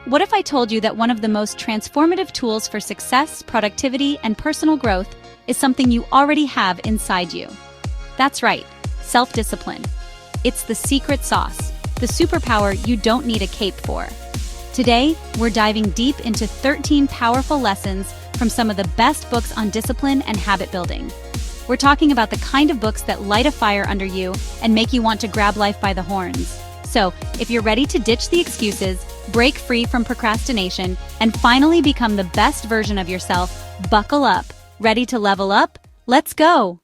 What if I told you that one of the most transformative tools for success, productivity, and personal growth is something you already have inside you? That's right, self-discipline. It's the secret sauce, the superpower you don't need a cape for. Today, we're diving deep into 13 powerful lessons from some of the best books on discipline and habit building. We're talking about the kind of books that light a fire under you and make you want to grab life by the horns. So, if you're ready to ditch the excuses, break free from procrastination, and finally become the best version of yourself, buckle up. Ready to level up? Let's go!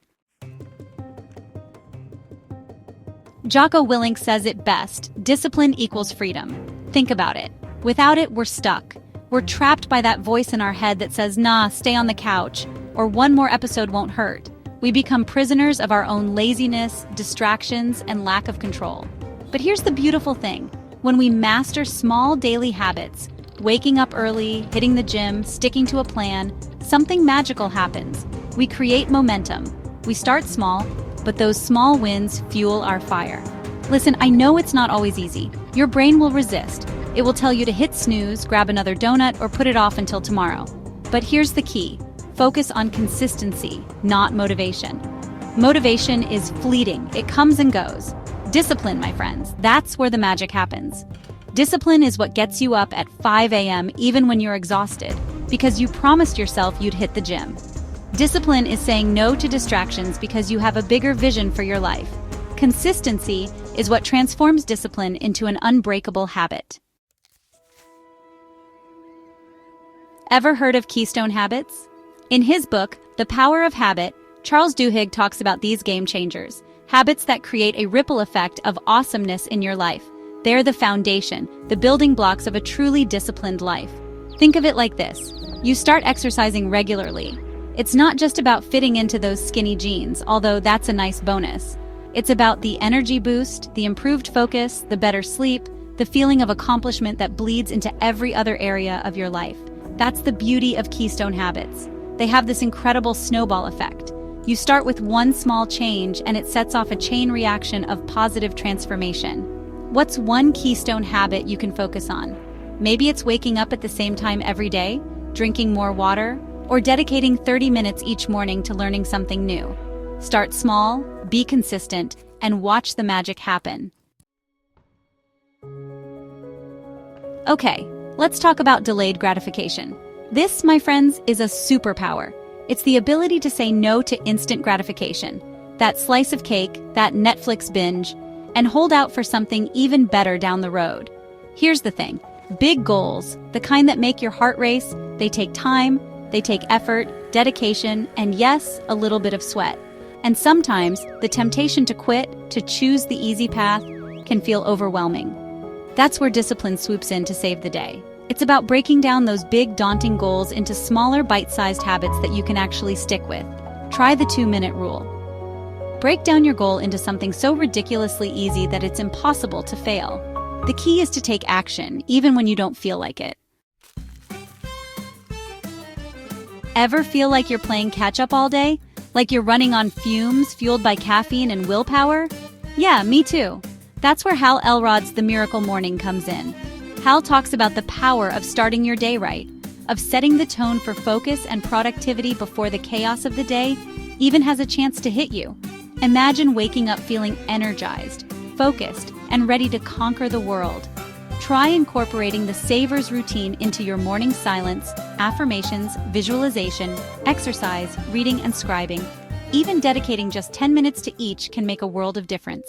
Jocko Willink says it best, discipline equals freedom. Think about it. Without it, we're stuck. We're trapped by that voice in our head that says, nah, stay on the couch, or one more episode won't hurt. We become prisoners of our own laziness, distractions, and lack of control. But here's the beautiful thing. When we master small daily habits, waking up early, hitting the gym, sticking to a plan, something magical happens. We create momentum. We start small, but those small wins fuel our fire. Listen, I know it's not always easy. Your brain will resist. It will tell you to hit snooze, grab another donut, or put it off until tomorrow. But here's the key. Focus on consistency, not motivation. Motivation is fleeting. It comes and goes. Discipline, my friends, that's where the magic happens. Discipline is what gets you up at 5 a.m. even when you're exhausted, because you promised yourself you'd hit the gym. Discipline is saying no to distractions because you have a bigger vision for your life. Consistency is what transforms discipline into an unbreakable habit. Ever heard of Keystone habits? In his book, The Power of Habit, Charles Duhigg talks about these game changers, habits that create a ripple effect of awesomeness in your life. They're the foundation, the building blocks of a truly disciplined life. Think of it like this. You start exercising regularly. It's not just about fitting into those skinny jeans, although that's a nice bonus. It's about the energy boost, the improved focus, the better sleep, the feeling of accomplishment that bleeds into every other area of your life. That's the beauty of Keystone habits. They have this incredible snowball effect. You start with one small change and it sets off a chain reaction of positive transformation. What's one Keystone habit you can focus on? Maybe it's waking up at the same time every day, drinking more water, or dedicating 30 minutes each morning to learning something new. Start small, be consistent, and watch the magic happen. Okay, let's talk about delayed gratification. This, my friends, is a superpower. It's the ability to say no to instant gratification, that slice of cake, that Netflix binge, and hold out for something even better down the road. Here's the thing. Big goals, the kind that make your heart race, they take time, they take effort, dedication, and yes, a little bit of sweat. And sometimes, the temptation to quit, to choose the easy path, can feel overwhelming. That's where discipline swoops in to save the day. It's about breaking down those big, daunting goals into smaller, bite-sized habits that you can actually stick with. Try the 2-minute rule. Break down your goal into something so ridiculously easy that it's impossible to fail. The key is to take action, even when you don't feel like it. Ever feel like you're playing catch-up all day? Like you're running on fumes, fueled by caffeine and willpower? Yeah, me too. That's where Hal Elrod's The Miracle Morning comes in. Hal talks about the power of starting your day right, of setting the tone for focus and productivity before the chaos of the day even has a chance to hit you. Imagine waking up feeling energized, focused, and ready to conquer the world. Try incorporating the Savers routine into your morning silence, affirmations, visualization, exercise, reading, and scribing. Even dedicating just 10 minutes to each can make a world of difference.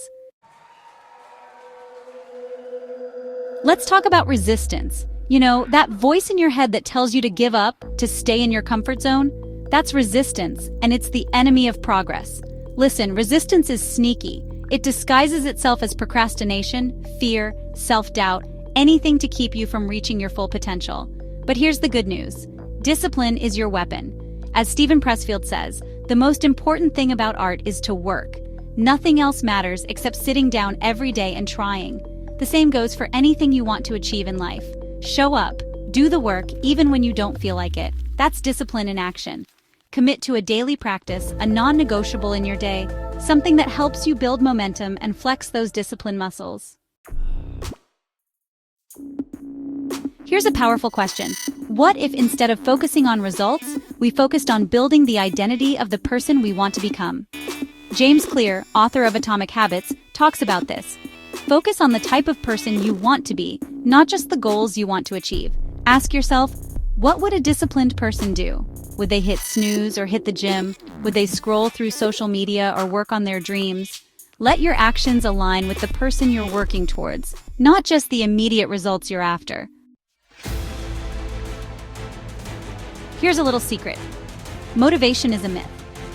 Let's talk about resistance. You know, that voice in your head that tells you to give up, to stay in your comfort zone? That's resistance, and it's the enemy of progress. Listen, resistance is sneaky. It disguises itself as procrastination, fear, self-doubt, anything to keep you from reaching your full potential. But here's the good news. Discipline is your weapon. As Stephen Pressfield says, the most important thing about art is to work. Nothing else matters except sitting down every day and trying. The same goes for anything you want to achieve in life. Show up, do the work even when you don't feel like it. That's discipline in action. Commit to a daily practice, a non-negotiable in your day, something that helps you build momentum and flex those discipline muscles. Here's a powerful question. What if instead of focusing on results, we focused on building the identity of the person we want to become? James Clear, author of Atomic Habits, talks about this. Focus on the type of person you want to be, not just the goals you want to achieve. Ask yourself, what would a disciplined person do? Would they hit snooze or hit the gym? Would they scroll through social media or work on their dreams? Let your actions align with the person you're working towards, not just the immediate results you're after. Here's a little secret. Motivation is a myth.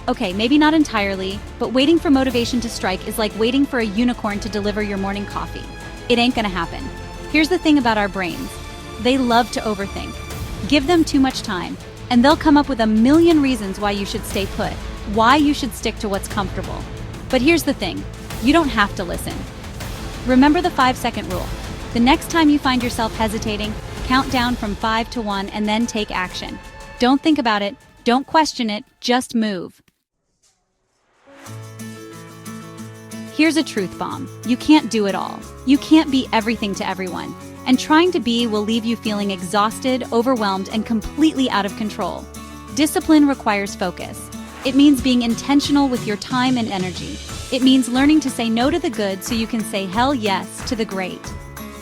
Okay, maybe not entirely, but waiting for motivation to strike is like waiting for a unicorn to deliver your morning coffee. It ain't gonna happen. Here's the thing about our brains. They love to overthink. Give them too much time, and they'll come up with a million reasons why you should stay put, why you should stick to what's comfortable. But here's the thing, you don't have to listen. Remember the 5-second rule. The next time you find yourself hesitating, count down from 5 to 1 and then take action. Don't think about it, don't question it, just move. Here's a truth bomb. You can't do it all. You can't be everything to everyone. And trying to be will leave you feeling exhausted, overwhelmed, and completely out of control. Discipline requires focus. It means being intentional with your time and energy. It means learning to say no to the good so you can say hell yes to the great.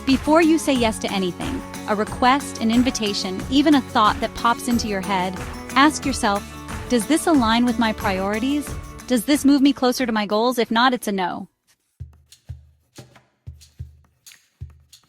Before you say yes to anything, a request, an invitation, even a thought that pops into your head, ask yourself, does this align with my priorities? Does this move me closer to my goals? If not, it's a no.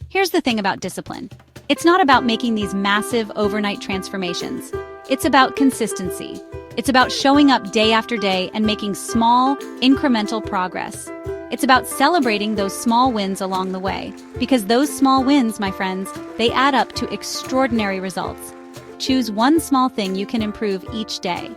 Here's the thing about discipline. It's not about making these massive overnight transformations. It's about consistency. It's about showing up day after day and making small, incremental progress. It's about celebrating those small wins along the way, because those small wins, my friends, they add up to extraordinary results. Choose one small thing you can improve each day.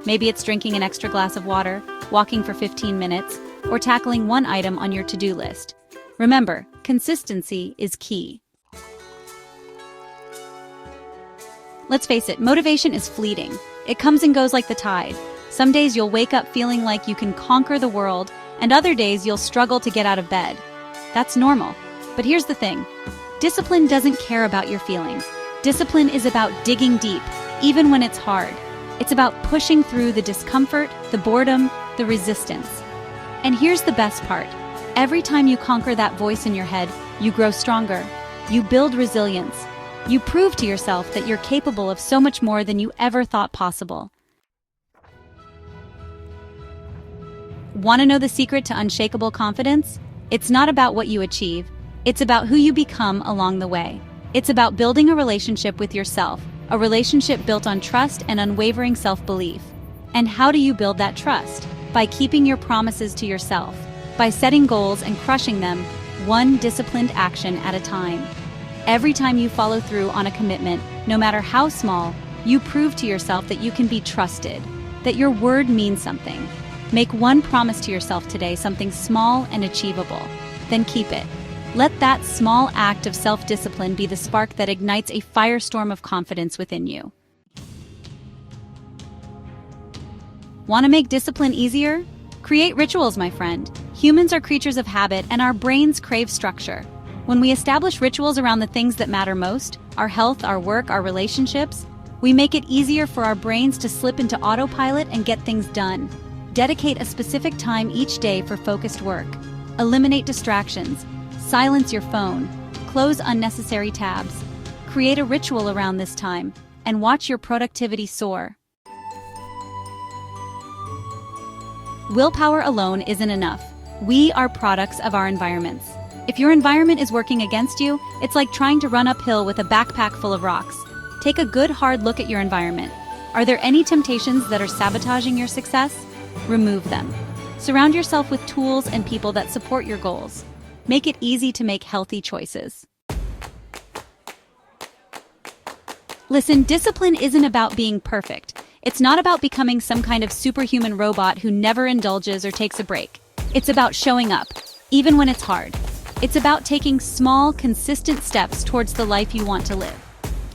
Maybe it's drinking an extra glass of water, walking for 15 minutes, or tackling one item on your to-do list. Remember, consistency is key. Let's face it, motivation is fleeting. It comes and goes like the tide. Some days you'll wake up feeling like you can conquer the world, and other days you'll struggle to get out of bed. That's normal. But here's the thing. Discipline doesn't care about your feelings. Discipline is about digging deep, even when it's hard. It's about pushing through the discomfort, the boredom, the resistance. And here's the best part. Every time you conquer that voice in your head, you grow stronger. You build resilience. You prove to yourself that you're capable of so much more than you ever thought possible. Want to know the secret to unshakable confidence? It's not about what you achieve. It's about who you become along the way. It's about building a relationship with yourself, a relationship built on trust and unwavering self-belief. And how do you build that trust? By keeping your promises to yourself, by setting goals and crushing them, one disciplined action at a time. Every time you follow through on a commitment, no matter how small, you prove to yourself that you can be trusted, that your word means something. Make one promise to yourself today, something small and achievable. Then keep it. Let that small act of self-discipline be the spark that ignites a firestorm of confidence within you. Want to make discipline easier? Create rituals, my friend. Humans are creatures of habit, and our brains crave structure. When we establish rituals around the things that matter most, our health, our work, our relationships, we make it easier for our brains to slip into autopilot and get things done. Dedicate a specific time each day for focused work. Eliminate distractions. Silence your phone. Close unnecessary tabs. Create a ritual around this time, and watch your productivity soar. Willpower alone isn't enough. We are products of our environments. If your environment is working against you, it's like trying to run uphill with a backpack full of rocks. Take a good hard look at your environment. Are there any temptations that are sabotaging your success? Remove them. Surround yourself with tools and people that support your goals. Make it easy to make healthy choices. Listen, discipline isn't about being perfect. It's not about becoming some kind of superhuman robot who never indulges or takes a break. It's about showing up, even when it's hard. It's about taking small, consistent steps towards the life you want to live.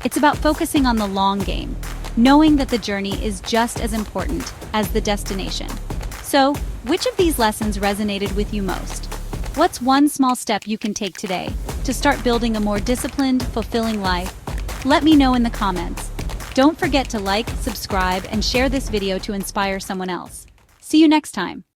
It's about focusing on the long game, knowing that the journey is just as important as the destination. So, which of these lessons resonated with you most? What's one small step you can take today to start building a more disciplined, fulfilling life? Let me know in the comments. Don't forget to like, subscribe, and share this video to inspire someone else. See you next time.